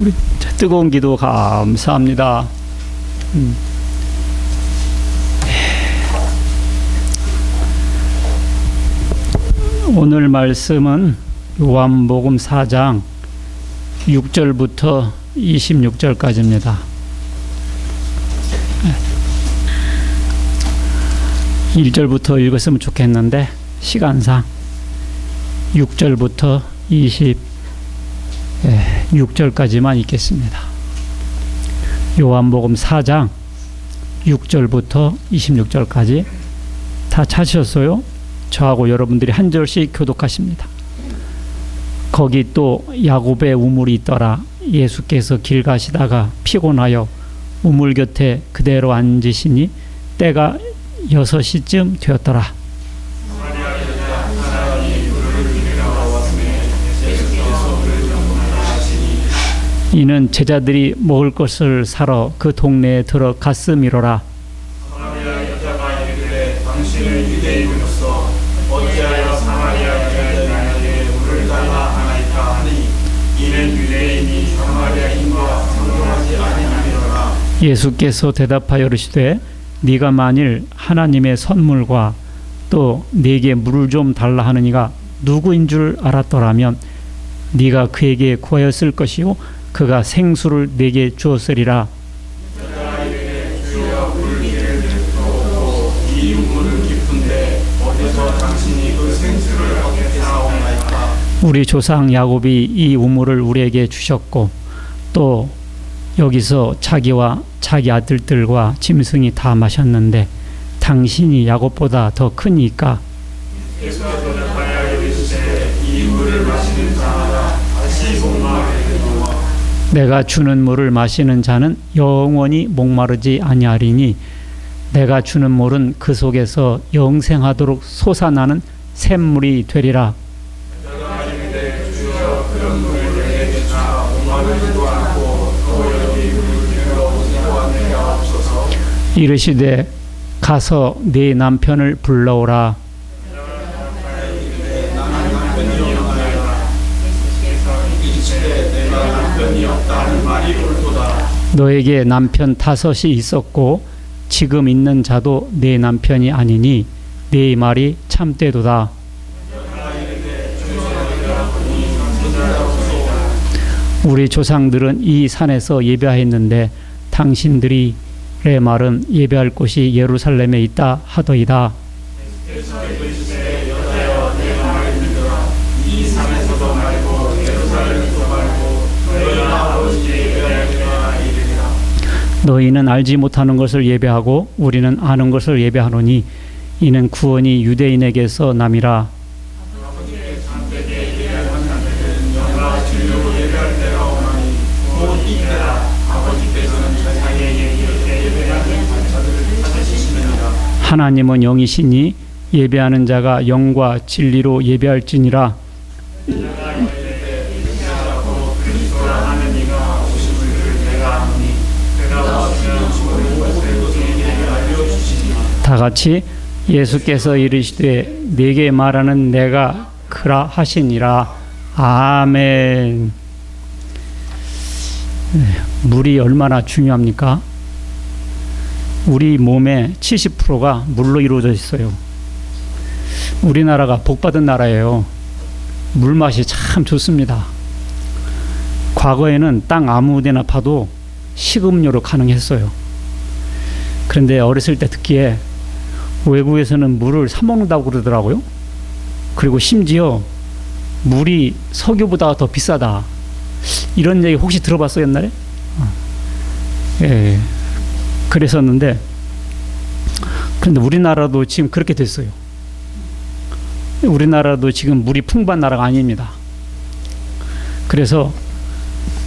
우리 뜨거운 기도 감사합니다. 오늘 말씀은 요한복음 4장 6절부터 26절까지입니다. 1절부터 읽었으면 좋겠는데 시간상 6절부터 26절까지만 읽겠습니다. 요한복음 4장 6절부터 26절까지 다 찾으셨어요? 저하고 여러분들이 한 절씩 교독하십니다. 거기 또 야곱의 우물이 있더라. 예수께서 길 가시다가 피곤하여 우물 곁에 그대로 앉으시니 때가 6시쯤 되었더라. 이는 제자들이 먹을 것을 사러 그 동네에 들어갔음이로라. 사마리아 여자가 이르되 당신은 유대인으로서 어찌하여 사마리아 여자에게 물을 달라 하나이까 하니 이는 유대인이 사마리아인과 상종하지 아니하니라. 예수께서 대답하여 이르시되 네가 만일 하나님의 선물과 또 네게 물을 좀 달라 하느니가 누구인 줄 알았더라면 네가 그에게 구하였을 것이요 그가 생수를 네게 주었으리라. 여자가 이르되 주여 물 기를 듣고 이 우물은 깊은데 어디서 당신이 그 생수를 얻게 하옵나이까. 우리 조상 야곱이 이 우물을 우리에게 주셨고 또 여기서 자기와 자기 아들들과 짐승이 다 마셨는데 당신이 야곱보다 더 크니까. 예수께서 대답하여 이르시되 이 물을 마시는 자마다 다시 목마르게 되노라. 내가 주는 물을 마시는 자는 영원히 목마르지 아니하리니 내가 주는 물은 그 속에서 영생하도록 솟아나는 샘물이 되리라. 여자가 이르되 주여 그런 물을 내게 주사 목마르지도 않고 또 여기 물을 들어오지도 않게 하옵소서. 이르시되 가서 네 남편을 불러오라. 나는 남편이 없나이다. 이르시되 내가 남편이 없다는 말이 옳도다. 너에게 남편 5이 있었고 지금 있는 자도 네 남편이 아니니 네 말이 참되도다. 우리 조상들은 이 산에서 예배하였는데 당신들의 말은 예배할 곳이 예루살렘에 있다 하더이다. 여자여 내가 말했느니라. 이 산에서도 말고 예루살렘에서도 말고 너희가 아버지께 예배할 때가 이르리라. 너희는 알지 못하는 것을 예배하고 우리는 아는 것을 예배하노니 이는 구원이 유대인에게서 남이라. 아버지께 참되게 예배하는 자들은 영과 진리로 예배할 때가 오나니 곧 이때라. 아버지께서는 자기에게 이렇게 예배하는 자들을 찾으시느니라. 하나님은 영이시니 예배하는 자가 영과 진리로 예배할지니라. 내가 이르되 믿으시라고 그리스도라 하는 이가 오신 줄을 내가 아노니 그가 오시면 모든 것을 우리에게 알려주시니. 다 같이 예수께서 이르시되 네게 말하는 내가 그라 하시니라. 아멘. 물이 얼마나 중요합니까? 우리 몸의 70%가 물로 이루어져 있어요. 우리나라가 복받은 나라예요. 물맛이 참 좋습니다. 과거에는 땅 아무 데나 파도 식음료로 가능했어요. 그런데 어렸을 때 듣기에 외국에서는 물을 사 먹는다고 그러더라고요. 그리고 심지어 물이 석유보다 더 비싸다. 이런 얘기 혹시 들어봤어요, 옛날에? 예. 그랬었는데, 그런데 우리나라도 지금 그렇게 됐어요. 우리나라도 지금 물이 풍부한 나라가 아닙니다. 그래서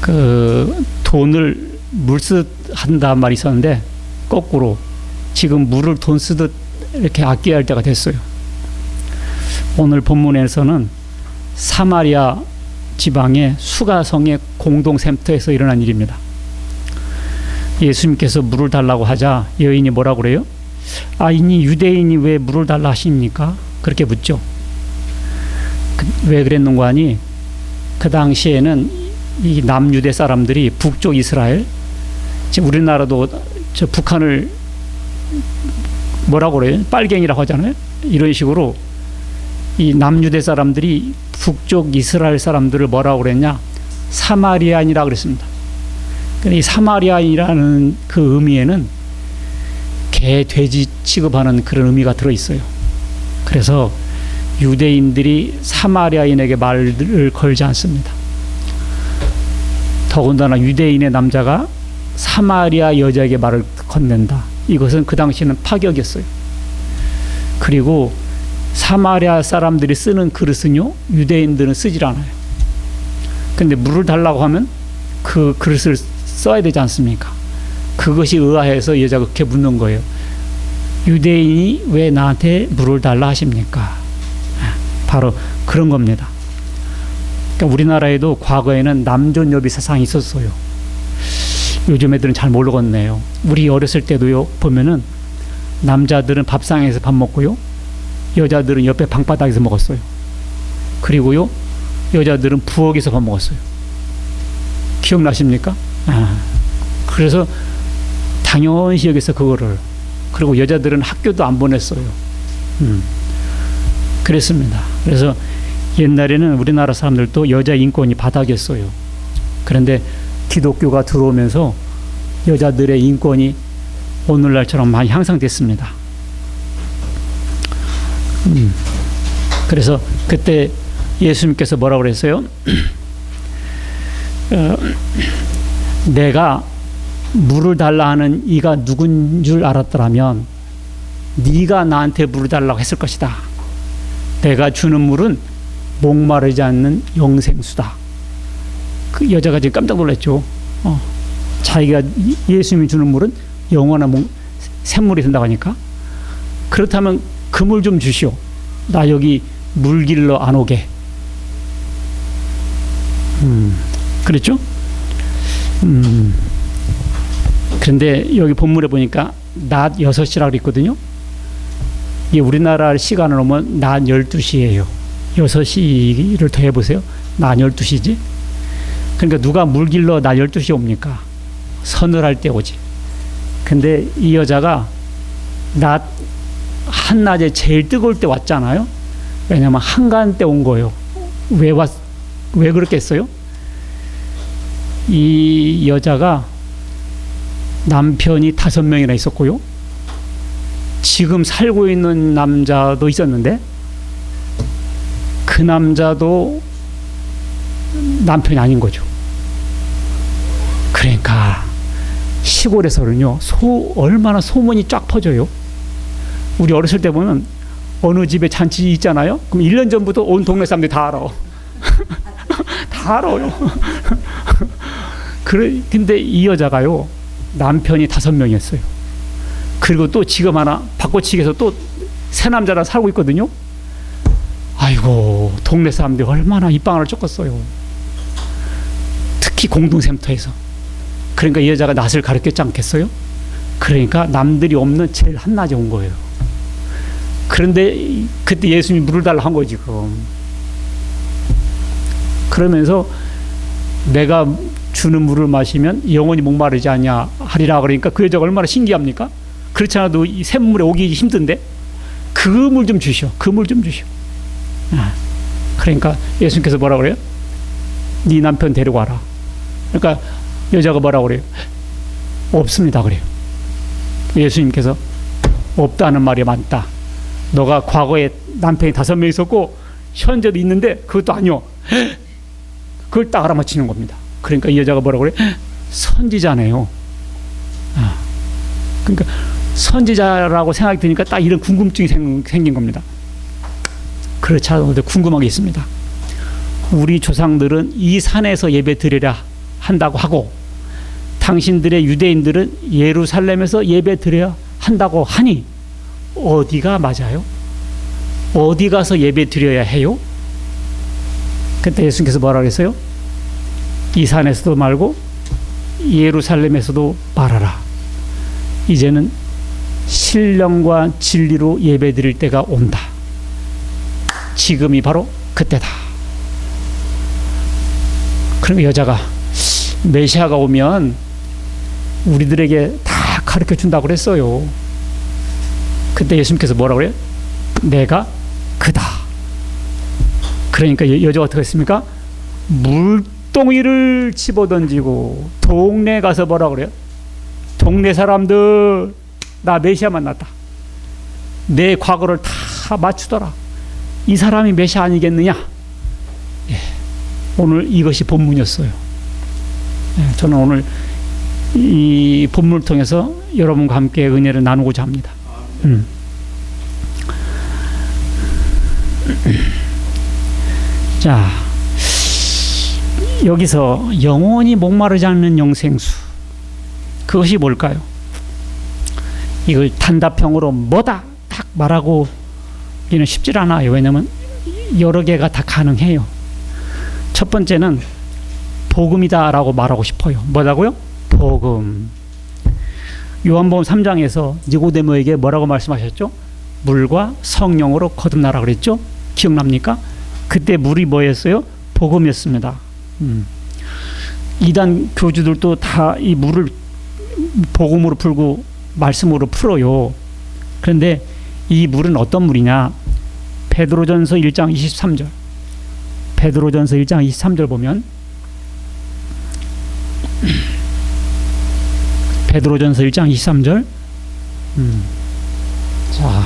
그 돈을 물 쓰듯 한다 말이 있었는데 거꾸로 지금 물을 돈 쓰듯 이렇게 아껴야 할 때가 됐어요. 오늘 본문에서는 사마리아 지방의 수가성의 공동센터에서 일어난 일입니다. 예수님께서 물을 달라고 하자 여인이 뭐라고 그래요? 아니 유대인이 왜 물을 달라 하십니까? 그렇게 묻죠. 왜 그랬는가 하니 그 당시에는 이 남유대 사람들이 북쪽 이스라엘, 지금 우리나라도 저 북한을 뭐라고 그래요? 빨갱이라고 하잖아요. 이런 식으로 이 남유대 사람들이 북쪽 이스라엘 사람들을 뭐라고 그랬냐? 사마리아인이라고 그랬습니다. 이 사마리아인이라는 그 의미에는 개, 돼지 취급하는 그런 의미가 들어있어요. 그래서 유대인들이 사마리아인에게 말을 걸지 않습니다. 더군다나 유대인의 남자가 사마리아 여자에게 말을 건넨다. 이것은 그 당시에는 파격이었어요. 그리고 사마리아 사람들이 쓰는 그릇은요, 유대인들은 쓰질 않아요. 근데 물을 달라고 하면 그 그릇을 써야 되지 않습니까? 그것이 의아해서 여자가 그렇게 묻는 거예요. 유대인이 왜 나한테 물을 달라 하십니까? 바로 그런 겁니다. 그러니까 우리나라에도 과거에는 남존여비 사상이 있었어요. 요즘 애들은 잘 모르겠네요. 우리 어렸을 때도요, 보면은 남자들은 밥상에서 밥 먹고요, 여자들은 옆에 방바닥에서 먹었어요. 그리고요, 여자들은 부엌에서 밥 먹었어요. 기억나십니까? 그래서 당연시 여기서 그거를, 그리고 여자들은 학교도 안 보냈어요. 그랬습니다. 그래서 옛날에는 우리나라 사람들도 여자 인권이 바닥이었어요. 그런데 기독교가 들어오면서 여자들의 인권이 오늘날처럼 많이 향상됐습니다. 그래서 그때 예수님께서 뭐라고 그랬어요? 내가 물을 달라 하는 이가 누군 줄 알았더라면 네가 나한테 물을 달라고 했을 것이다. 내가 주는 물은 목마르지 않는 영생수다. 그 여자가 지금 깜짝 놀랐죠. 자기가 예수님이 주는 물은 영원한 샘물이 된다고 하니까, 그렇다면 그 물 좀 주시오. 나 여기 물 길러 안 오게. 그랬죠? 그런데 여기 본문에 보니까 낮 6시라고 그랬거든요. 이게 우리나라 시간으로 보면 낮 12시예요. 6시를 더해보세요. 낮 12시지. 그러니까 누가 물 길러 낮 12시에 옵니까? 서늘할 때 오지. 근데 이 여자가 한낮에 제일 뜨거울 때 왔잖아요. 왜냐면 한간 때 온 거예요. 왜 그렇겠어요? 이 여자가 남편이 5명이나 있었고요, 지금 살고 있는 남자도 있었는데 그 남자도 남편이 아닌 거죠. 그러니까 시골에서는요, 얼마나 소문이 쫙 퍼져요. 우리 어렸을 때 보면 어느 집에 잔치 있잖아요. 그럼 1년 전부터 온 동네 사람들이 다 알아. 다 알아요. 근데 이 여자가요, 남편이 5명이었어요. 그리고 또 지금 하나 바꿔치기해서 또 새 남자랑 살고 있거든요. 아이고, 동네 사람들이 얼마나 입방아를 쫓겼어요. 특히 공동센터에서. 그러니까 이 여자가 낯을 가렸겠지 않겠어요? 그러니까 남들이 없는 제일 한낮에 온 거예요. 그런데 그때 예수님이 물을 달라 한 거지, 지금. 그러면서 내가 주는 물을 마시면 영원히 목마르지 않냐 하리라. 그러니까 그 여자가 얼마나 신기합니까? 그렇지 않아도 이 샘물에 오기 힘든데 그 물 좀 주시오. 그 물 좀 주시오. 그러니까 예수님께서 뭐라 그래요? 네 남편 데리고 와라. 그러니까 여자가 뭐라 그래요? 없습니다. 그래요. 예수님께서 없다는 말이 많다. 너가 과거에 남편이 5명 있었고 현재도 있는데 그것도 아니요. 그걸 딱 알아맞히는 겁니다. 그러니까 이 여자가 뭐라고 그래? 선지자네요. 그러니까 선지자라고 생각이 드니까 딱 이런 궁금증이 생긴 겁니다. 그렇지 않아도 궁금한 게 있습니다. 우리 조상들은 이 산에서 예배 드리라 한다고 하고, 당신들의 유대인들은 예루살렘에서 예배 드려야 한다고 하니 어디가 맞아요? 어디 가서 예배 드려야 해요? 그때 예수님께서 뭐라고 했어요? 이 산에서도 말고 예루살렘에서도 말하라. 이제는 신령과 진리로 예배 드릴 때가 온다. 지금이 바로 그때다. 그런 여자가 메시아가 오면 우리들에게 다 가르쳐 준다고 그랬어요. 그때 예수님께서 뭐라고 그래요? 내가 그다. 그러니까 여자가 어떻게 했습니까? 물동이를 집어던지고 동네 가서 뭐라고 그래요? 동네 사람들, 나 메시아 만났다. 내 과거를 다 맞추더라. 이 사람이 메시아 아니겠느냐? 예, 오늘 이것이 본문이었어요. 예, 저는 오늘 이 본문을 통해서 여러분과 함께 은혜를 나누고자 합니다. 자, 여기서 영원히 목마르지 않는 영생수, 그것이 뭘까요? 이걸 단답형으로 뭐다 딱 말하고는 쉽지 않아요. 왜냐하면 여러 개가 다 가능해요. 첫 번째는 복음이다라고 말하고 싶어요. 뭐라고요? 복음. 요한복음 3장에서 니고데모에게 뭐라고 말씀하셨죠? 물과 성령으로 거듭나라 그랬죠? 기억납니까? 그때 물이 뭐였어요? 복음이었습니다. 이단 교주들도 다 이 물을 복음으로 풀고 말씀으로 풀어요. 그런데 이 물은 어떤 물이냐? 베드로전서 1장 23절. 베드로전서 1장 23절 보면 베드로전서 1장 23절. 자,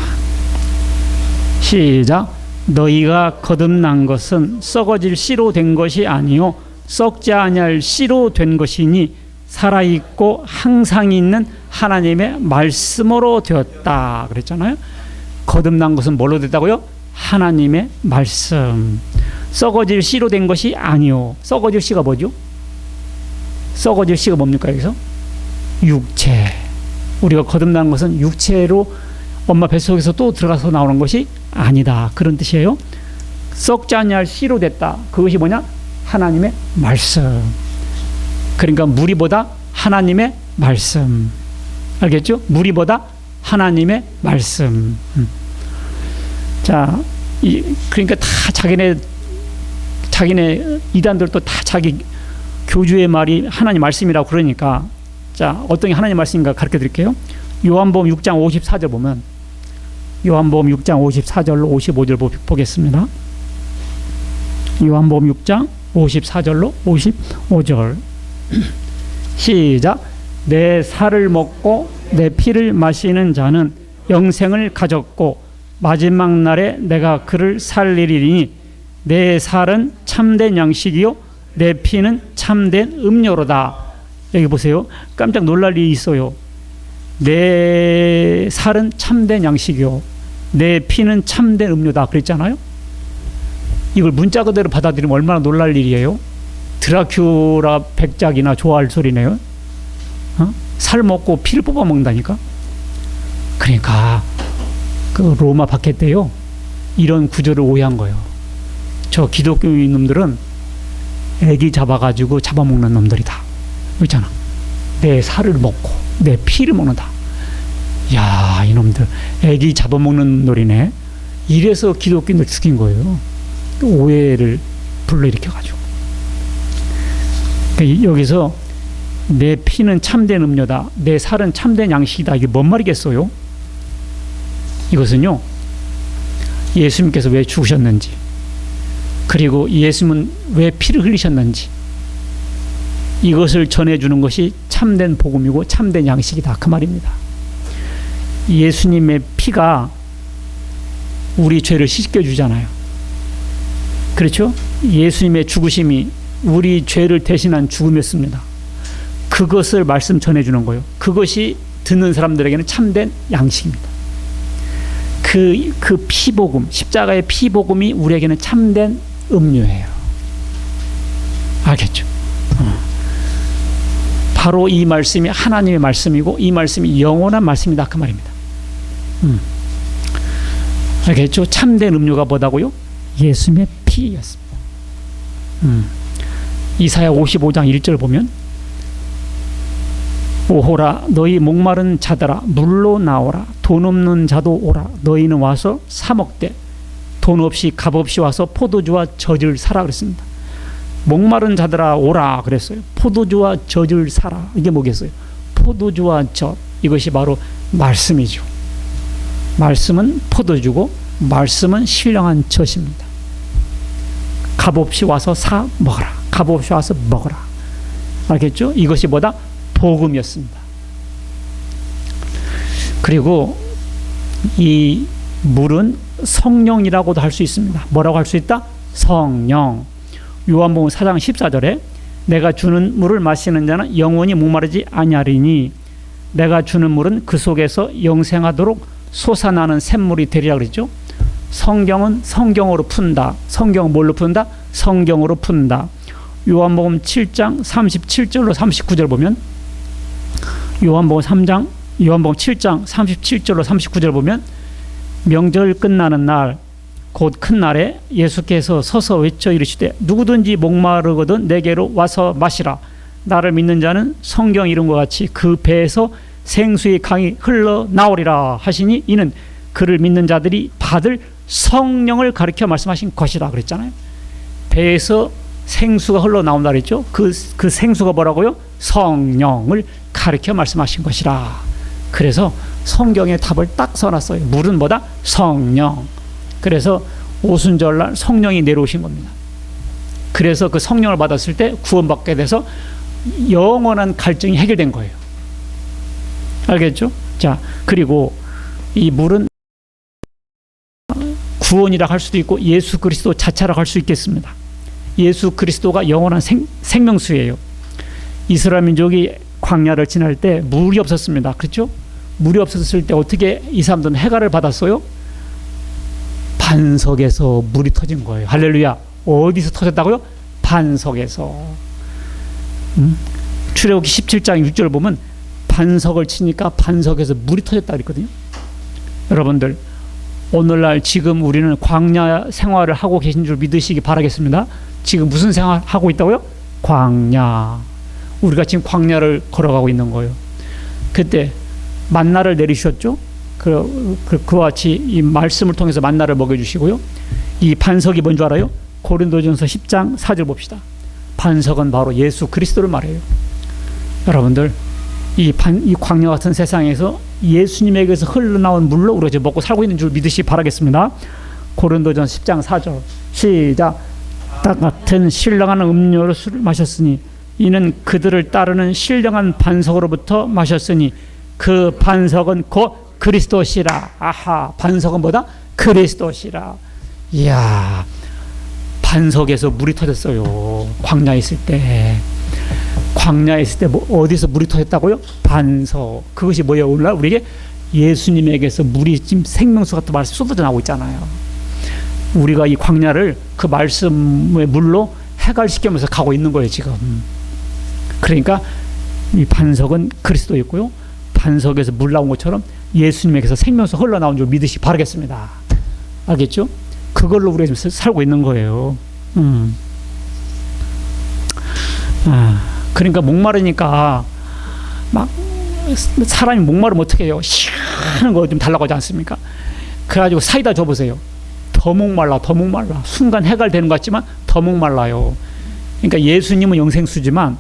시작. 너희가 거듭난 것은 썩어질 씨로 된 것이 아니요 썩지 아니할 씨로 된 것이니 살아있고 항상 있는 하나님의 말씀으로 되었다 그랬잖아요. 거듭난 것은 뭘로 됐다고요? 하나님의 말씀. 썩어질 씨로 된 것이 아니요. 썩어질 씨가 뭐죠? 썩어질 씨가 뭡니까 여기서? 육체. 우리가 거듭난 것은 육체로 엄마 뱃속에서 또 들어가서 나오는 것이 아니다. 그런 뜻이에요. 썩지 아니할 씨로 됐다. 그것이 뭐냐? 하나님의 말씀. 그러니까 무리보다 하나님의 말씀. 알겠죠? 무리보다 하나님의 말씀. 자, 그러니까 다 자기네 이단들도 다 자기 교주의 말이 하나님 말씀이라고 그러니까, 자, 어떤 게 하나님 말씀인가 가르쳐 드릴게요. 요한복음 6장 54절 보면, 요한복음 6장 54절로 55절 보겠습니다. 요한복음 6장 54절로 55절. 시작. 내 살을 먹고 내 피를 마시는 자는 영생을 가졌고 마지막 날에 내가 그를 살리리니 내 살은 참된 양식이요 내 피는 참된 음료로다. 여기 보세요. 깜짝 놀랄 일이 있어요. 내 살은 참된 양식이요 내 피는 참된 음료다 그랬잖아요. 이걸 문자 그대로 받아들이면 얼마나 놀랄 일이에요. 드라큘라 백작이나 좋아할 소리네요. 살 먹고 피를 뽑아 먹는다니까. 그러니까 그 로마 박해 때요 이런 구조를 오해한 거예요. 저 기독교인 놈들은 애기 잡아가지고 잡아먹는 놈들이다. 있잖아. 내 살을 먹고 내 피를 먹는다. 야, 이놈들 애기 잡아먹는 놈들이네. 이래서 기독교인들 죽인 거예요. 오해를 불러일으켜가지고. 여기서 내 피는 참된 음료다, 내 살은 참된 양식이다. 이게 뭔 말이겠어요? 이것은요, 예수님께서 왜 죽으셨는지, 그리고 예수님은 왜 피를 흘리셨는지, 이것을 전해주는 것이 참된 복음이고 참된 양식이다. 그 말입니다. 예수님의 피가 우리 죄를 씻겨주잖아요. 그렇죠? 예수님의 죽으심이 우리 죄를 대신한 죽음이었습니다. 그것을 말씀 전해주는 거예요. 그것이 듣는 사람들에게는 참된 양식입니다. 그 피복음, 십자가의 피복음이 우리에게는 참된 음료예요. 알겠죠? 바로 이 말씀이 하나님의 말씀이고 이 말씀이 영원한 말씀이다. 그 말입니다. 알겠죠? 참된 음료가 뭐다고요? 예수님의 피였습니다. 이사야 55장 1절 보면, 오호라 너희 목마른 자들아 물로 나오라, 돈 없는 자도 오라, 너희는 와서 사 먹되 돈 없이 값 없이 와서 포도주와 젖을 사라 그랬습니다. 목마른 자들아 오라 그랬어요. 포도주와 젖을 사라. 이게 뭐겠어요? 포도주와 젖, 이것이 바로 말씀이죠. 말씀은 포도주고 말씀은 신령한 젖입니다. 값없이 와서 사 먹어라. 값없이 와서 먹어라. 알겠죠? 이것이 뭐다? 복음이었습니다. 그리고 이 물은 성령이라고도 할 수 있습니다. 뭐라고 할 수 있다? 성령. 요한복음 4장 14절에 내가 주는 물을 마시는 자는 영원히 목마르지 아니하리니 내가 주는 물은 그 속에서 영생하도록 솟아나는 샘물이 되리라 그랬죠. 성경은 성경으로 푼다. 성경은 뭘로 푼다? 성경으로 푼다. 요한복음 7장 37절로 39절 보면 요한복음 7장 37절로 39절 보면 명절 끝나는 날 곧 큰 날에 예수께서 서서 외쳐 이르시되 누구든지 목마르거든 내게로 와서 마시라. 나를 믿는 자는 성경 이름과 같이 그 배에서 생수의 강이 흘러나오리라 하시니 이는 그를 믿는 자들이 받을 성령을 가리켜 말씀하신 것이라 그랬잖아요. 배에서 생수가 흘러나온다 그랬죠. 그 생수가 뭐라고요? 성령을 가리켜 말씀하신 것이라. 그래서 성경의 답을 딱 써놨어요. 물은 뭐다? 성령. 그래서 오순절날 성령이 내려오신 겁니다. 그래서 그 성령을 받았을 때 구원받게 돼서 영원한 갈증이 해결된 거예요. 알겠죠? 자, 그리고 이 물은 구원이라 할 수도 있고 예수 그리스도 자체라 할 수 있겠습니다. 예수 그리스도가 영원한 생명수예요. 이스라엘 민족이 광야를 지날 때 물이 없었습니다. 그렇죠? 물이 없었을 때 어떻게 이 사람들은 해갈을 받았어요? 반석에서 물이 터진 거예요. 할렐루야. 어디서 터졌다고요? 반석에서. 출애굽기 17장 6절 보면 반석을 치니까 반석에서 물이 터졌다 그랬거든요. 여러분들 오늘날 지금 우리는 광야 생활을 하고 계신 줄 믿으시기 바라겠습니다. 지금 무슨 생활 하고 있다고요? 광야. 우리가 지금 광야를 걸어가고 있는 거예요. 그때 만나를 내리셨죠? 그와 같이 이 말씀을 통해서 만나를 먹여주시고요. 이 반석이 뭔 줄 알아요? 고린도전서 10장 4절 봅시다. 반석은 바로 예수 그리스도를 말해요. 여러분들 이 광야 같은 세상에서 예수님에게서 흘러나온 물로 우리가 지금 먹고 살고 있는 줄 믿으시기 바라겠습니다. 고린도전 10장 4절 시작. 땅 같은 신령한 음료로 술을 마셨으니 이는 그들을 따르는 신령한 반석으로부터 마셨으니 그 반석은 곧 그리스도시라. 아하, 반석은 뭐다? 그리스도시라. 이야, 반석에서 물이 터졌어요. 광야에 있을 때. 광야에 있을 때 어디서 물이 터졌다고요? 반석. 그것이 뭐예요? 오늘날 우리에게 예수님에게서 물이 지금 생명수 같은 말씀이 쏟아져 나오고 있잖아요. 우리가 이 광야를 그 말씀의 물로 해갈시키면서 가고 있는 거예요, 지금. 그러니까 이 반석은 그리스도였고요. 반석에서 물 나온 것처럼 예수님에게서 생명수 흘러나온 줄 믿으시기 바라겠습니다. 알겠죠? 그걸로 우리가 지금 살고 있는 거예요. 그러니까 목마르니까 막 사람이 목마르면 어떻게 해요? 시원한 거 좀 달라고 하지 않습니까? 그래가지고 사이다 줘보세요. 더 목말라. 순간 해갈되는 것 같지만 더 목말라요. 그러니까 예수님은 영생수지만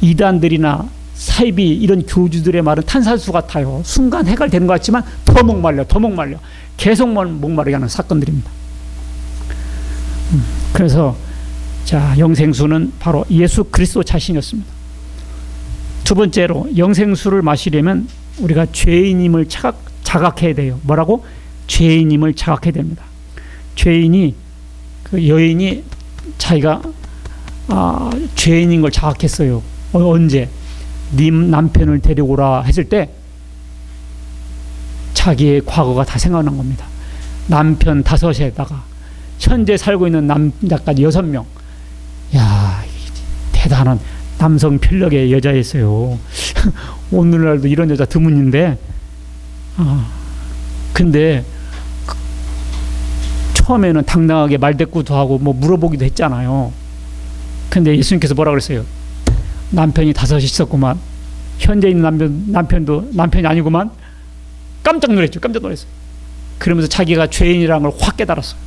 이단들이나 사이비 이런 교주들의 말은 탄산수 같아요. 순간 해갈되는 것 같지만 더 목말려. 계속 목마르게 하는 사건들입니다. 그래서 자, 영생수는 바로 예수 그리스도 자신이었습니다. 두 번째로 영생수를 마시려면 우리가 죄인임을 자각해야 돼요. 뭐라고? 죄인임을 자각해야 됩니다. 죄인이 그 여인이 자기가 죄인인 걸 자각했어요. 언제? 네 남편을 데리고라 했을 때 자기의 과거가 다 생각난 겁니다. 남편 5에다가 현재 살고 있는 남자까지 6명. 야, 대단한 남성 편력의 여자였어요. 오늘날도 이런 여자 드문인데, 근데 처음에는 당당하게 말대꾸도 하고 뭐 물어보기도 했잖아요. 근데 예수님께서 뭐라 그랬어요? 남편이 5 있었구만. 현재 있는 남편도 남편이 아니구만. 깜짝 놀랐어요. 그러면서 자기가 죄인이라는 걸 확 깨달았어요.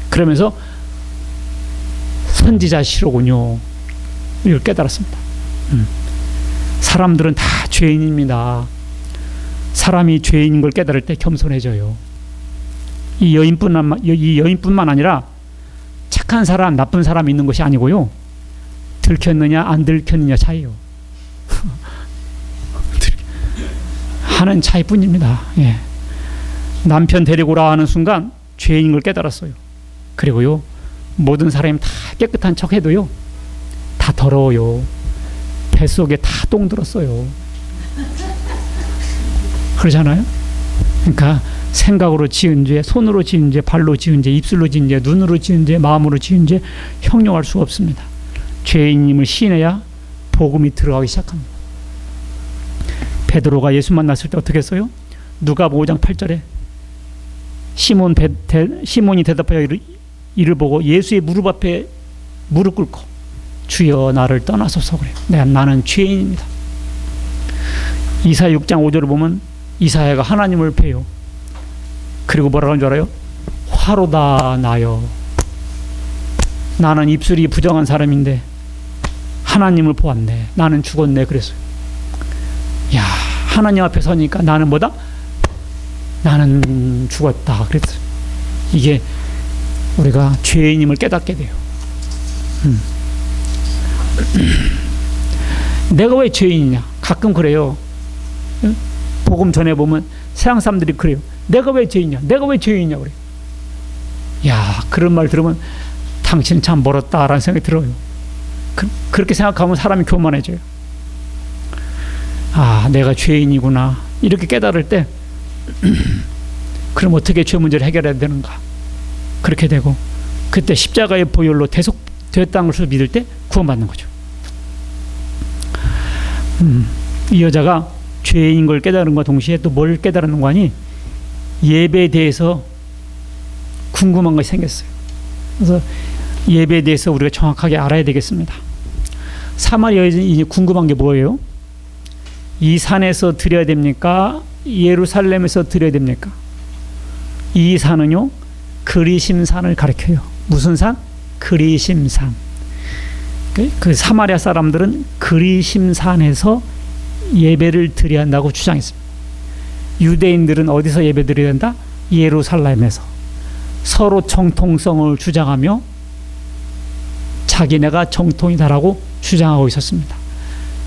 그러면서 선지자시로군요. 이걸 깨달았습니다. 사람들은 다 죄인입니다. 사람이 죄인인 걸 깨달을 때 겸손해져요. 이 여인뿐만 아니라 착한 사람, 나쁜 사람 있는 것이 아니고요. 들켰느냐 안 들켰느냐 차이요. 하는 차이뿐입니다. 예. 남편 데리고 오라 하는 순간 죄인인 걸 깨달았어요. 그리고요, 모든 사람이 다 깨끗한 척 해도요, 다 더러워요. 뱃속에 다 똥 들었어요. 그러잖아요? 그러니까 생각으로 지은 죄, 손으로 지은 죄, 발로 지은 죄, 입술로 지은 죄, 눈으로 지은 죄, 마음으로 지은 죄 형용할 수가 없습니다. 죄인임을 시인해야 복음이 들어가기 시작합니다. 베드로가 예수 만났을 때 어떻게 했어요? 누가복음 5장 8절에 시몬이 대답하여 이를 보고 예수의 무릎 앞에 무릎 꿇고 주여 나를 떠나소서 그래요. 나는 죄인입니다. 이사야 6장 5절을 보면 이사야가 하나님을 뵈요. 그리고 뭐라고 하는 줄 알아요? 화로다 나여. 나는 입술이 부정한 사람인데 하나님을 보았네. 나는 죽었네. 그랬어요. 야, 하나님 앞에 서니까 나는 뭐다? 나는 죽었다. 그랬어요. 이게 우리가 죄인임을 깨닫게 돼요. 내가 왜 죄인이냐? 가끔 그래요. 복음 전해 보면 세상 사람들이 그래요. 내가 왜 죄인이냐? 내가 왜 죄인이냐? 그래요. 야, 그런 말 들으면 당신 참 멀었다라는 생각이 들어요. 그렇게 생각하면 사람이 교만해져요. 아, 내가 죄인이구나. 이렇게 깨달을 때 그럼 어떻게 죄 문제를 해결해야 되는가? 그렇게 되고 그때 십자가의 보혈로 대속되었다는 것을 믿을 때 구원받는 거죠. 이 여자가 죄인인 걸 깨달은 것과 동시에 또 뭘 깨달은 거 아니? 예배에 대해서 궁금한 것이 생겼어요. 그래서 예배에 대해서 우리가 정확하게 알아야 되겠습니다. 사마리아 여인이 궁금한 게 뭐예요? 이 산에서 드려야 됩니까? 예루살렘에서 드려야 됩니까? 이 산은요, 그리심산을 가리켜요. 무슨 산? 그리심산. 그 사마리아 사람들은 그리심산에서 예배를 드려야 한다고 주장했습니다. 유대인들은 어디서 예배 드려야 된다? 예루살렘에서. 서로 정통성을 주장하며 자기네가 정통이다라고 주장하고 있었습니다.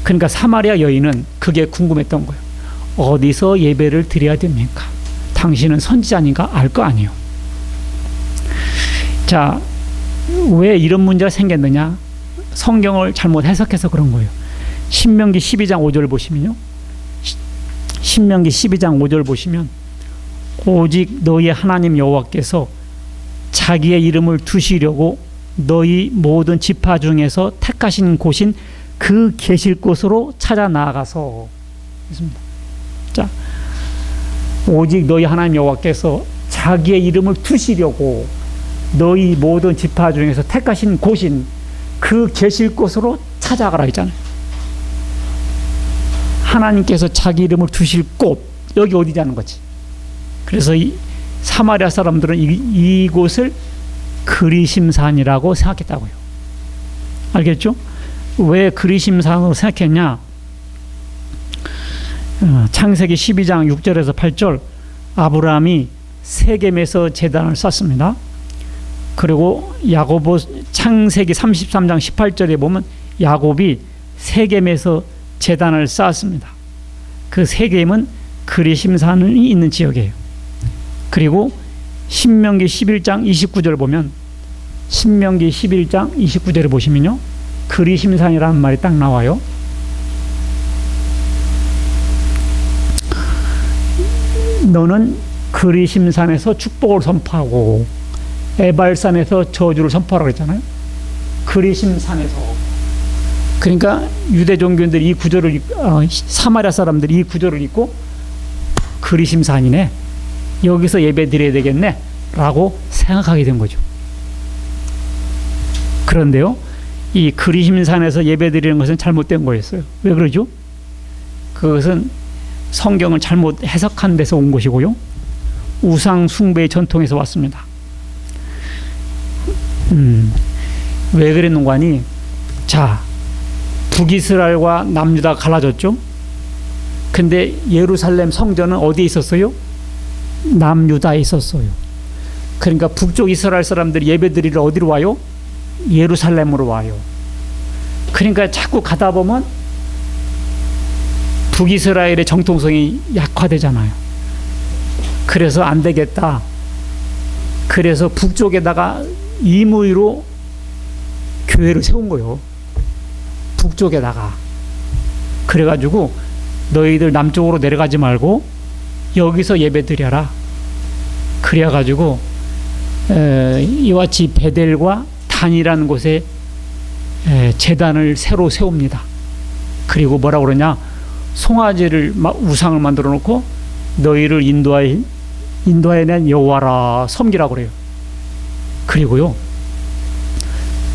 그러니까 사마리아 여인은 그게 궁금했던 거예요. 어디서 예배를 드려야 됩니까? 당신은 선지자니까 알 거 아니에요. 자, 왜 이런 문제가 생겼느냐? 성경을 잘못 해석해서 그런 거예요. 신명기 12장 5절 보시면요. 신명기 12장 5절 보시면 오직 너희 하나님 여호와께서 자기의 이름을 두시려고 너희 모든 지파 중에서 택하신 곳인 그 계실 곳으로 찾아 나아가서 있습니다. 자, 오직 너희 하나님 여호와께서 자기의 이름을 두시려고 너희 모든 지파 중에서 택하신 곳인 그 계실 곳으로 찾아가라 했잖아요. 하나님께서 자기 이름을 두실 곳, 여기 어디냐는 거지. 그래서 이 사마리아 사람들은 이곳을 그리심산이라고 생각했다고요. 알겠죠? 왜 그리심산으로 생각했냐? 창세기 12장 6절에서 8절 아브라함이 세겜에서 제단을 쌓습니다. 그리고 창세기 33장 18절에 보면 야곱이 세겜에서 제단을 쌓았습니다. 그 세겜은 그리심산이 있는 지역이에요. 그리고 신명기 11장 29절을 보면 신명기 11장 29절을 보시면요. 그리심산이라는 말이 딱 나와요. 너는 그리심산에서 축복을 선포하고 에발산에서 저주를 선포하라고 했잖아요. 그리심산에서. 그러니까 유대 종교인들이 이 구절을 사마리아 사람들이 이 구절을 읽고 그리심산이네, 여기서 예배 드려야 되겠네 라고 생각하게 된 거죠. 그런데요, 이 그리심산에서 예배 드리는 것은 잘못된 거였어요. 왜 그러죠? 그것은 성경을 잘못 해석한 데서 온 것이고요, 우상 숭배의 전통에서 왔습니다. 왜 그랬는가 하니, 자, 북이스라엘과 남유다가 갈라졌죠. 근데 예루살렘 성전은 어디에 있었어요? 남유다에 있었어요. 그러니까 북쪽 이스라엘 사람들이 예배드리러 어디로 와요? 예루살렘으로 와요. 그러니까 자꾸 가다 보면 북이스라엘의 정통성이 약화되잖아요. 그래서 안 되겠다. 그래서 북쪽에다가 임의로 교회를 세운 거예요. 북쪽에다가. 그래가지고 너희들 남쪽으로 내려가지 말고 여기서 예배드려라. 그래가지고 이와 같이 베델과 단이라는 곳에 제단을 새로 세웁니다. 그리고 뭐라고 그러냐, 송아지를 우상을 만들어 놓고 너희를 인도해낸 여호와라 섬기라고 그래요. 그리고요,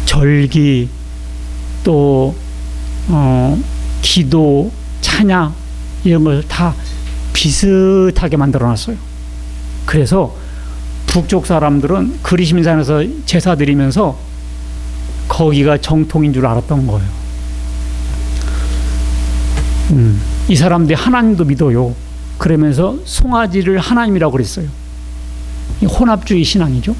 절기 또 기도, 찬양 이런 걸 다 비슷하게 만들어 놨어요. 그래서 북쪽 사람들은 그리심산에서 제사 드리면서 거기가 정통인 줄 알았던 거예요. 이 사람들이 하나님도 믿어요. 그러면서 송아지를 하나님이라고 그랬어요. 혼합주의 신앙이죠.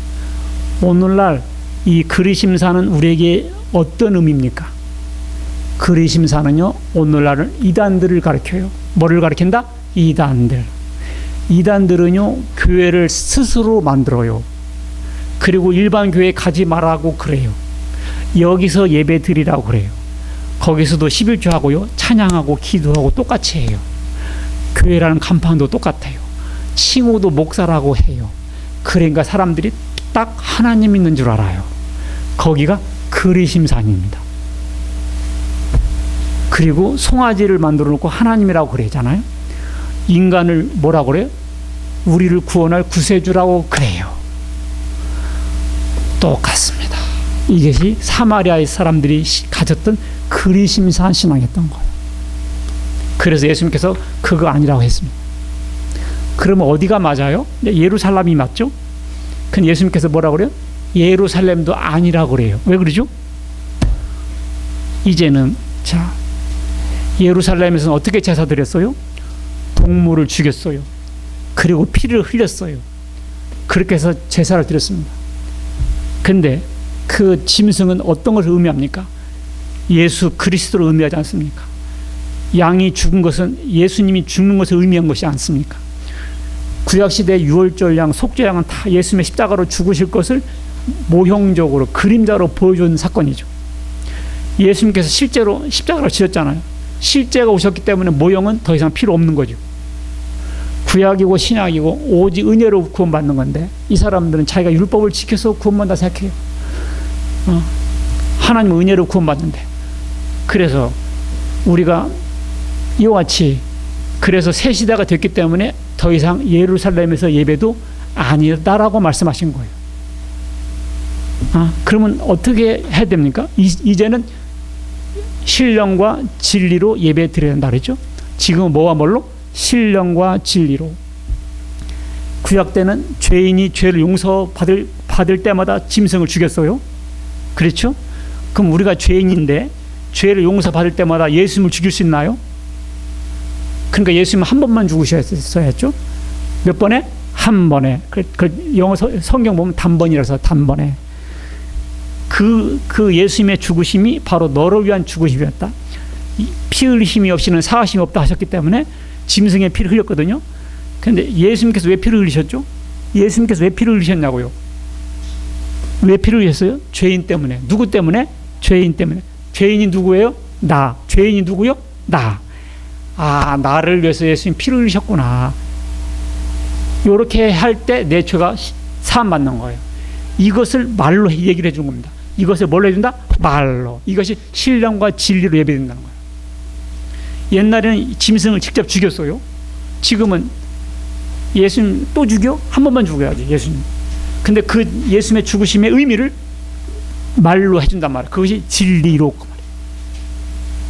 오늘날 이 그리심산은 우리에게 어떤 의미입니까? 그리심산은요, 오늘날은 이단들을 가르쳐요. 뭐를 가르친다? 이단들. 이단들은요, 교회를 스스로 만들어요. 그리고 일반 교회 가지 말라고 그래요. 여기서 예배 드리라고 그래요. 거기서도 11조 하고요, 찬양하고 기도하고 똑같이 해요. 교회라는 간판도 똑같아요. 칭호도 목사라고 해요. 그러니까 사람들이 딱 하나님 있는 줄 알아요. 거기가 그리심산입니다. 그리고 송아지를 만들어 놓고 하나님이라고 그러잖아요. 인간을 뭐라고 그래요? 우리를 구원할 구세주라고 그래요. 똑같습니다. 이것이 사마리아의 사람들이 가졌던 그리심산 신앙이었던 거예요. 그래서 예수님께서 그거 아니라고 했습니다. 그러면 어디가 맞아요? 예루살렘이 맞죠? 근데 예수님께서 뭐라고 그래요? 예루살렘도 아니라고 그래요. 왜 그러죠? 이제는 자, 예루살렘에서는 어떻게 제사 드렸어요? 동물을 죽였어요. 그리고 피를 흘렸어요. 그렇게 해서 제사를 드렸습니다. 근데 그 짐승은 어떤 것을 의미합니까? 예수 그리스도를 의미하지 않습니까? 양이 죽은 것은 예수님이 죽는 것을 의미한 것이 않습니까? 구약시대 유월절 양, 속죄 양은 다 예수님의 십자가로 죽으실 것을 모형적으로 그림자로 보여준 사건이죠. 예수님께서 실제로 십자가를 지셨잖아요. 실제가 오셨기 때문에 모형은 더 이상 필요 없는 거죠. 구약이고 신약이고 오직 은혜로 구원받는 건데, 이 사람들은 자기가 율법을 지켜서 구원받는다 생각해요. 하나님 은혜로 구원받는데. 그래서 우리가 이와 같이, 그래서 새 시대가 됐기 때문에 더 이상 예루살렘에서 예배도 아니다라고 말씀하신 거예요. 그러면 어떻게 해야 됩니까? 이제는 신령과 진리로 예배 드려야 된다 그랬죠. 지금은 뭐와 뭘로? 신령과 진리로. 구약 때는 죄인이 죄를 용서받을 때마다 짐승을 죽였어요. 그렇죠? 그럼 우리가 죄인인데 죄를 용서받을 때마다 예수님을 죽일 수 있나요? 그러니까 예수님은 한 번만 죽으셨어야 했죠. 몇 번에? 한 번에. 영어 성경 보면 단번이라서 단번에. 그 예수님의 죽으심이 바로 너를 위한 죽으심이었다. 피 흘리심이 없이는 사하심이 없다 하셨기 때문에 짐승의 피를 흘렸거든요. 그런데 예수님께서 왜 피를 흘리셨죠? 예수님께서 왜 피를 흘리셨냐고요? 왜 피를 흘렸어요? 죄인 때문에. 누구 때문에? 죄인 때문에. 죄인이 누구예요? 나. 죄인이 누구요? 나. 나를 위해서 예수님 피를 흘리셨구나. 이렇게 할 때 내 죄가 사함받는 거예요. 이것을 말로 얘기를 해주는 겁니다. 이것을 뭘로 해준다? 말로. 이것이 신령과 진리로 예배된다는 거예요. 옛날에는 짐승을 직접 죽였어요. 지금은 예수님 또 죽여? 한 번만 죽여야지, 예수님. 근데 그 예수님의 죽으심의 의미를 말로 해준단 말이에요. 그것이 진리로.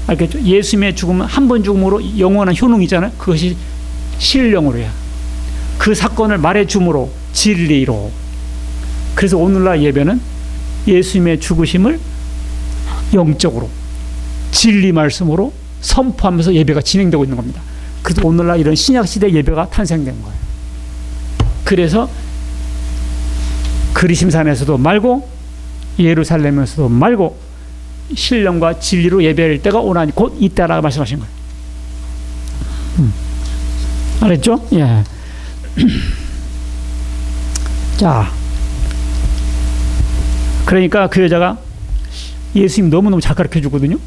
알겠죠? 예수님의 죽음은 한 번 죽음으로 영원한 효능이잖아요. 그것이 신령으로야. 그 사건을 말해줌으로, 진리로. 그래서 오늘날 예배는 예수님의 죽으심을 영적으로 진리 말씀으로 선포하면서 예배가 진행되고 있는 겁니다. 그래서 오늘날 이런 신약시대 예배가 탄생된 거예요. 그래서 그리심산에서도 말고 예루살렘에서도 말고 신령과 진리로 예배할 때가 오나니 곧 이때라고 말씀하신 거예요. 알았죠? 예. 자, 그러니까 그 여자가 예수님 너무너무 잘 가르쳐 주거든요.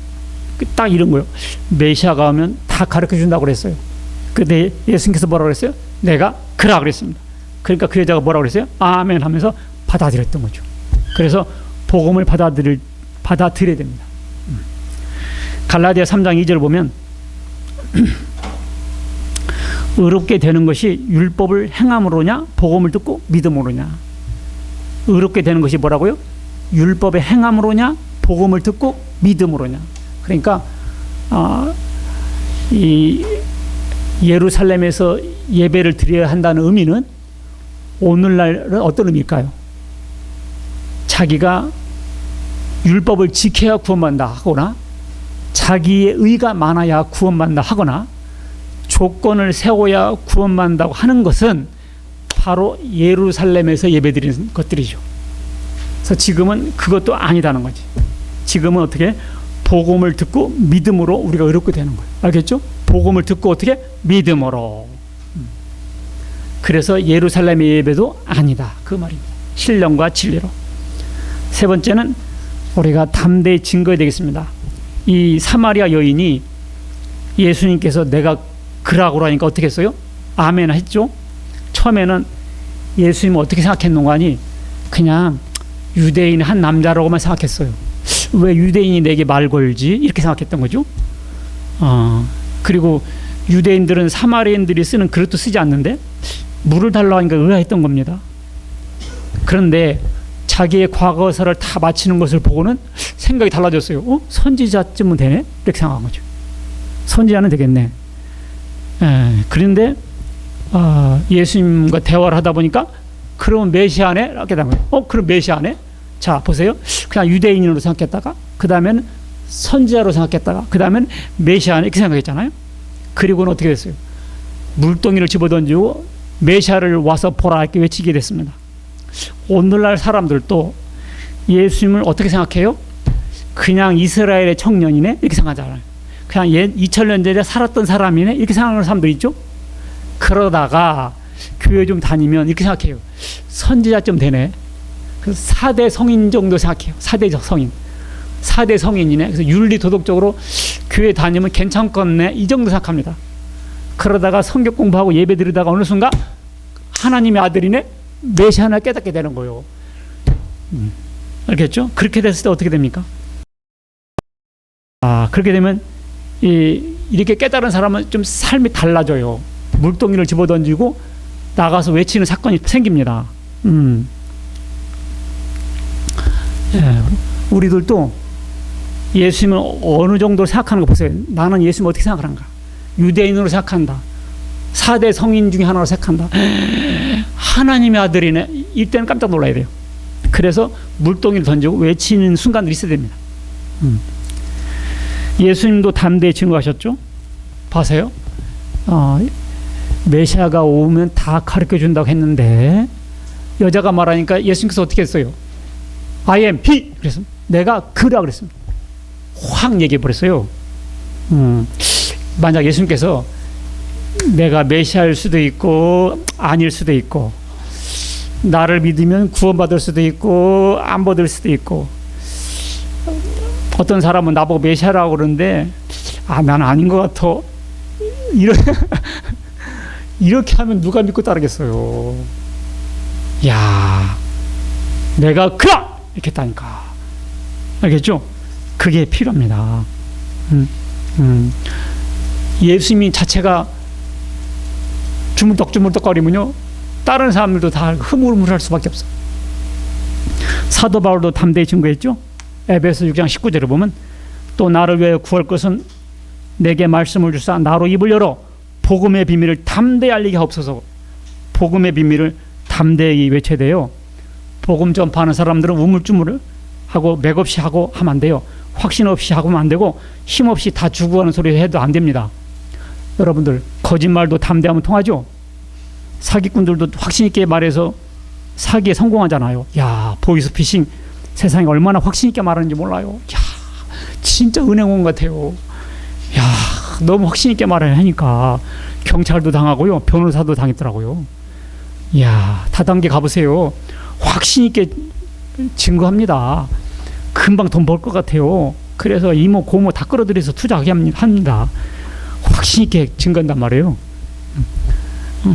딱 이런 거예요. 메시아가 오면 다 가르쳐 준다고 그랬어요. 근데 예수님께서 뭐라고 그랬어요? 내가 그라 그랬습니다. 그러니까 그 여자가 뭐라고 그랬어요? 아멘 하면서 받아들였던 거죠. 그래서 복음을 받아들여야 됩니다. 갈라디아 3장 2절 보면 의롭게 되는 것이 율법을 행함으로냐 복음을 듣고 믿음으로냐. 의롭게 되는 것이 뭐라고요? 율법의 행함으로냐 복음을 듣고 믿음으로냐. 그러니까 이 예루살렘에서 예배를 드려야 한다는 의미는 오늘날은 어떤 의미일까요? 자기가 율법을 지켜야 구원받는다 하거나 자기의 의가 많아야 구원받는다 하거나 조건을 세워야 구원받는다고 하는 것은 바로 예루살렘에서 예배드리는 것들이죠. 그래서 지금은 그것도 아니다는 거지. 지금은 어떻게? 복음을 듣고 믿음으로 우리가 의롭게 되는 거예요. 알겠죠? 복음을 듣고 어떻게? 믿음으로. 그래서 예루살렘의 예배도 아니다. 그 말입니다. 신령과 진리로. 세 번째는 우리가 담대히 증거해야 되겠습니다. 이 사마리아 여인이 예수님께서 내가 그라고 하니까 어떻게 했어요? 아멘 했죠? 처음에는 예수님은 어떻게 생각했는가 하니 그냥 유대인 한 남자라고만 생각했어요. 왜 유대인이 내게 말 걸지? 이렇게 생각했던 거죠. 그리고 유대인들은 사마리아인들이 쓰는 그릇도 쓰지 않는데 물을 달라고 하니까 의아했던 겁니다. 그런데 자기의 과거사를 다 마치는 것을 보고는 생각이 달라졌어요. 선지자쯤은 되네? 이렇게 생각한 거죠. 선지자는 되겠네. 그런데 예수님과 대화를 하다 보니까 그러면 메시아네? 이렇게 된 거예요. 그럼 메시아네? 자, 보세요. 그냥 유대인으로 생각했다가 그 다음에는 선지자로 생각했다가 그 다음에는 메시아네 이렇게 생각했잖아요. 그리고는 어떻게 됐어요? 물동이를 집어던지고 메시아를 와서 보라 이렇게 외치게 됐습니다. 오늘날 사람들도 예수님을 어떻게 생각해요? 그냥 이스라엘의 청년이네? 이렇게 생각하잖아요. 그냥 2000년 전에 살았던 사람이네? 이렇게 생각하는 사람들 있죠? 그러다가 교회 좀 다니면 이렇게 생각해요. 선지자쯤 되네. 그래서 4대 성인 정도 생각해요. 4대 성인. 4대 성인이네. 그래서 윤리 도덕적으로 교회 다니면 괜찮겠네. 이 정도 생각합니다. 그러다가 성경 공부하고 예배 드리다가 어느 순간 하나님의 아들이네? 메시아나 깨닫게 되는 거예요. 알겠죠? 그렇게 됐을 때 어떻게 됩니까? 그렇게 되면 이렇게 깨달은 사람은 좀 삶이 달라져요. 물동이를 집어던지고 나가서 외치는 사건이 생깁니다. 우리들도 예수님을 어느 정도 생각하는 거 보세요. 나는 예수님을 어떻게 생각하는가? 유대인으로 생각한다. 4대 성인 중에 하나로 생각한다. 하나님의 아들이네. 이때는 깜짝 놀라야 돼요. 그래서 물동이를 던지고 외치는 순간들이 있어야 됩니다. 예수님도 담대히 증거하셨죠. 봐세요. 메시아가 오면 다 가르쳐 준다고 했는데 여자가 말하니까 예수님께서 어떻게 했어요? I am he. 그래서 내가 그라 그랬습니다. 확 얘기해 버렸어요. 만약 예수님께서 내가 메시아일 수도 있고 아닐 수도 있고 나를 믿으면 구원받을 수도 있고 안 받을 수도 있고 어떤 사람은 나보고 메시아라고 그러는데 난 아닌 것 같아. 이렇게 하면 누가 믿고 따르겠어요. 야, 내가 그라! 이렇게 했다니까. 알겠죠? 그게 필요합니다. 예수님이 자체가 주물떡주물떡거리면요 다른 사람들도 다 흐물흐물할 수밖에 없어. 사도 바울도 담대히 증거했죠. 에베소 6장 19절에 보면 또 나를 위하여 구할 것은 내게 말씀을 주사 나로 입을 열어 복음의 비밀을 담대히 알리게 하옵소서. 복음의 비밀을 담대히 외쳐야 돼요. 복음 전파하는 사람들은 우물쭈물 하고 맥없이 하고 하면 안 돼요. 확신 없이 하면 안 되고 힘 없이 다 죽어가는 소리 해도 안 됩니다. 여러분들 거짓말도 담대하면 통하죠. 사기꾼들도 확신 있게 말해서 사기에 성공하잖아요. 야, 보이스피싱 세상에 얼마나 확신 있게 말하는지 몰라요. 야, 진짜 은행원 같아요. 야, 너무 확신 있게 말을 하니까 경찰도 당하고요, 변호사도 당했더라고요. 야, 다단계 가보세요. 확신 있게 증거합니다. 금방 돈 벌 것 같아요. 그래서 이모 고모 다 끌어들여서 투자하게 합니다. 확신 있게 증거한단 말이에요.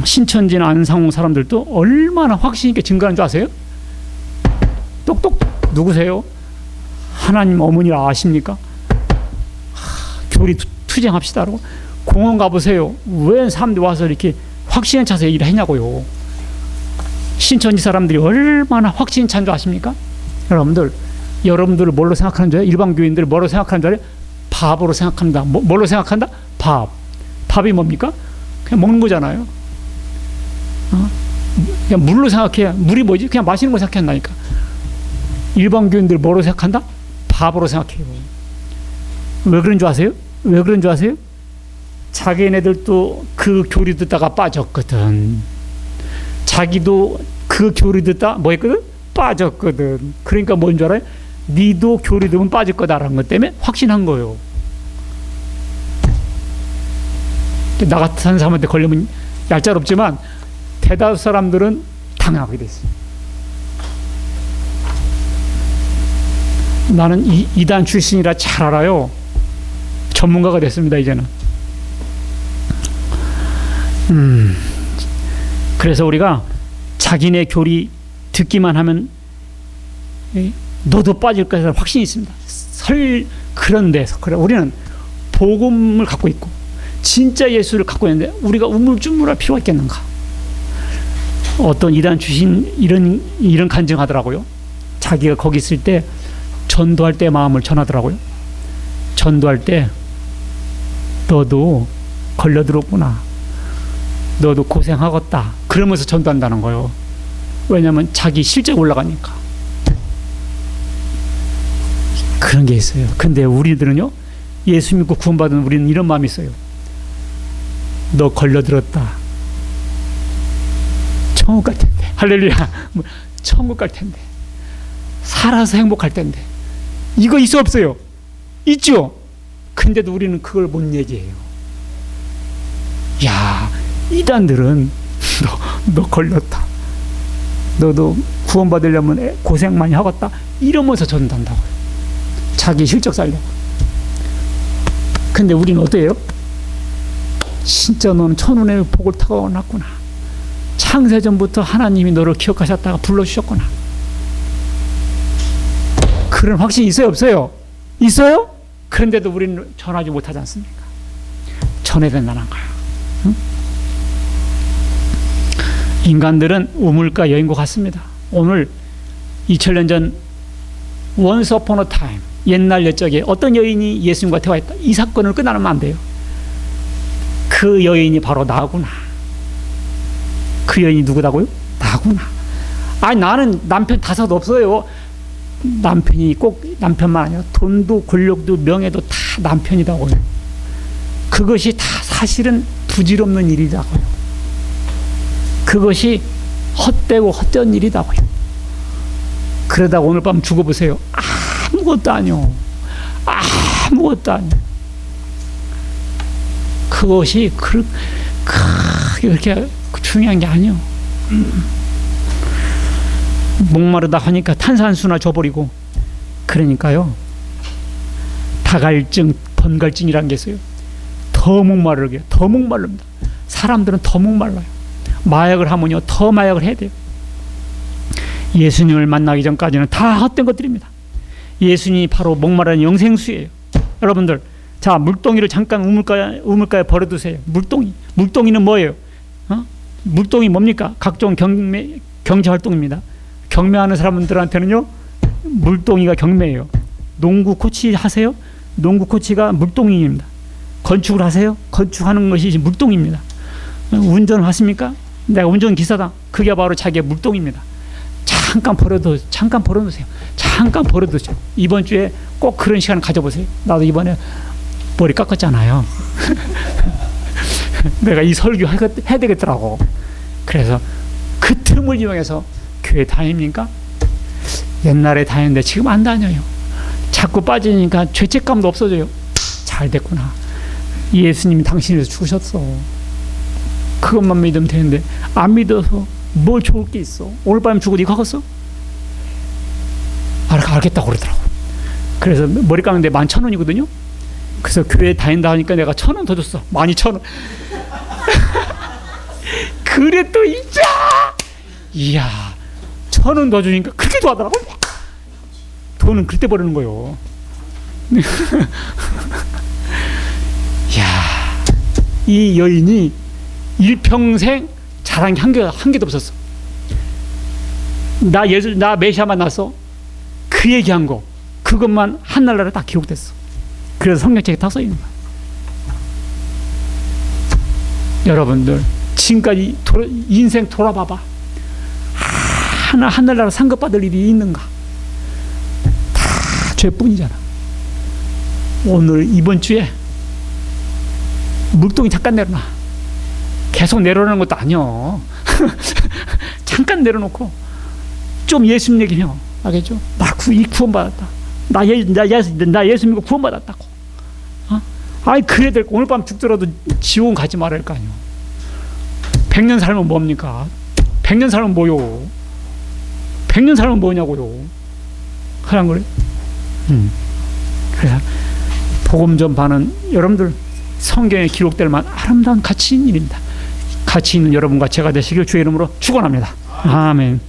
신천지나 안상홍 사람들도 얼마나 확신 있게 증거하는 줄 아세요? 똑똑 누구세요? 하나님 어머니를 아십니까? 교리 투쟁합시다라고. 공원 가보세요. 왜 사람들이 와서 이렇게 확신에 차서 일을 했냐고요. 신천지 사람들이 얼마나 확신에 찬 줄 아십니까? 여러분들을 뭘로 생각하는 줄 알아요? 일반 교인들을 뭐로 생각하는 줄 알아요? 밥으로 생각합니다. 뭘로 생각한다? 밥. 밥이 뭡니까? 그냥 먹는 거잖아요. 그냥 물로 생각해. 물이 뭐지? 그냥 마시는 거 생각한다니까. 일반 교인들 뭐로 생각한다? 밥으로 생각해요. 왜 그런 줄 아세요? 왜 그런 줄 아세요? 자기네들도 그 교리 듣다가 빠졌거든. 자기도 그 교리 듣다 뭐 했거든? 빠졌거든. 그러니까 뭔 줄 알아요? 니도 교리 들으면 빠질 거다라는 것 때문에 확신한 거예요. 나 같은 사람한테 걸리면 얄짤없지만 대다수 사람들은 당하게 됐어요. 나는 이단 출신이라 잘 알아요. 전문가가 됐습니다, 이제는. 그래서 우리가 자기네 교리 듣기만 하면 너도 빠질 것이라는 확신이 있습니다. 그런데 우리는 복음을 갖고 있고 진짜 예수를 갖고 있는데 우리가 우물쭈물할 필요가 있겠는가? 어떤 이단 출신 이런 간증하더라고요. 자기가 거기 있을 때 전도할 때 마음을 전하더라고요. 전도할 때 너도 걸려들었구나. 너도 고생하겠다. 그러면서 전도한다는 거예요. 왜냐하면 자기 실제 올라가니까. 그런 게 있어요. 근데 우리들은요, 예수 믿고 구원받은 우리는 이런 마음이 있어요. 너 걸려들었다. 천국 갈 텐데. 할렐루야. 천국 갈 텐데. 살아서 행복할 텐데. 이거 있어 없어요? 있죠? 근데도 우리는 그걸 못 얘기해요. 야, 이단들은 너 걸렸다. 너도 구원받으려면 고생 많이 하겠다. 이러면서 전도한다고요. 자기 실적 살려고. 근데 우리는 어때요? 진짜 너는 천운의 복을 타고났구나. 창세전부터 하나님이 너를 기억하셨다가 불러주셨구나. 그런 확신이 있어요 없어요? 있어요? 그런데도 우리는 전하지 못하지 않습니까? 전해야 된다는 거야. 응? 인간들은 우물가 여인과 같습니다. 오늘 2000년 전 Once upon a time, 옛날 옛적에 어떤 여인이 예수님과 대화했다. 이 사건을 끝나면 안 돼요. 그 여인이 바로 나구나. 그 여인이 누구다고요? 나구나. 아니, 나는 남편 5 없어요. 남편이 꼭 남편만 아니라 돈도 권력도 명예도 다 남편이다고요. 그것이 다 사실은 부질없는 일이다고요. 그것이 헛되고 헛된 일이다고요. 그러다가 오늘 밤 죽어보세요. 아무것도 아니요. 아무것도 아니요. 그것이 그렇게 중요한 게 아니요. 목마르다 하니까 탄산수나 줘버리고. 그러니까요, 다갈증, 번갈증이라는 게 있어요. 더 목마르게, 더 목마릅니다. 사람들은 더 목말라요. 마약을 하면요, 더 마약을 해야 돼요. 예수님을 만나기 전까지는 다 헛된 것들입니다. 예수님이 바로 목마른 영생수예요. 여러분들, 자, 물동이를 잠깐 우물가에 버려두세요. 물동이는 뭐예요? 물동이 뭡니까? 각종 경제 활동입니다. 경매하는 사람들한테는요, 물동이가 경매예요. 농구 코치 하세요? 농구 코치가 물동이입니다. 건축을 하세요? 건축하는 것이 물동입니다. 운전을 하십니까? 내가 운전기사다. 그게 바로 자기의 물동입니다. 자, 잠깐 버려두세요. 잠깐 버려두세요. 이번 주에 꼭 그런 시간 가져보세요. 나도 이번에 머리 깎았잖아요. 내가 이 설교 해야 되겠더라고. 그래서 그 틈을 이용해서 교회 다닙니까? 옛날에 다녔는데 지금 안 다녀요. 자꾸 빠지니까 죄책감도 없어져요. 잘 됐구나. 예수님이 당신을 위해서 죽으셨어. 그것만 믿으면 되는데 안 믿어서 뭘 좋을 게 있어. 오늘 밤에 죽어도 이거 하겠어? 알겠다고 그러더라고. 그래서 머리 감는데 11,000원이거든요. 그래서 교회 다닌다 하니까 내가 1,000원 더 줬어. 12,000원. 그래 또 이자. 이야, 1,000원 더 주니까 그렇게 좋아하더라고. 돈은 그때 버리는 거요. 이야, 이 여인이 일평생 잘한 게 한 개도 없었어. 나 메시아 만나서 그 얘기한 거, 그것만 한날날에 다 기록됐어. 그래서 성경책에 다 써 있는 거야. 여러분들 지금까지 인생 돌아봐봐. 한날날 상급받을 일이 있는가? 다 죄뿐이잖아. 오늘 이번 주에 물동이 잠깐 내려놔. 계속 내려놓는 것도 아니여. 잠깐 내려놓고 좀 예수님 얘기해요. 알겠죠? 나 구원받았다. 나 예수 믿고 구원받았다고. 아니 그래야 될 거. 오늘 밤 죽더라도 지옥 가지 말아야 할 거 아니에요. 100년 살면 뭡니까? 100년 살면 뭐요? 100년 살면 뭐냐고요? 하란 그래? 그래서 복음 전파는 여러분들 성경에 기록될 만한 아름다운 가치 있는 일입니다. 가치 있는 여러분과 제가 되시길 주의 이름으로 축원합니다. 아멘.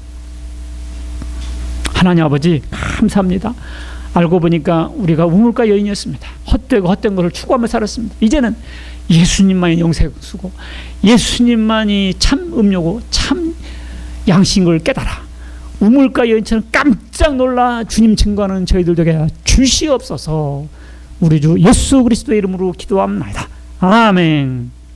하나님 아버지 감사합니다. 알고 보니까 우리가 우물가 여인이었습니다. 헛된 것을 추구하며 살았습니다. 이제는 예수님만이 영생수고 예수님만이 참 음료고 참 양식인 걸 깨달아 우물가 여인처럼 깜짝 놀라 주님 증거하는 저희들 되게 주시옵소서. 우리 주 예수 그리스도의 이름으로 기도합니다. 아멘.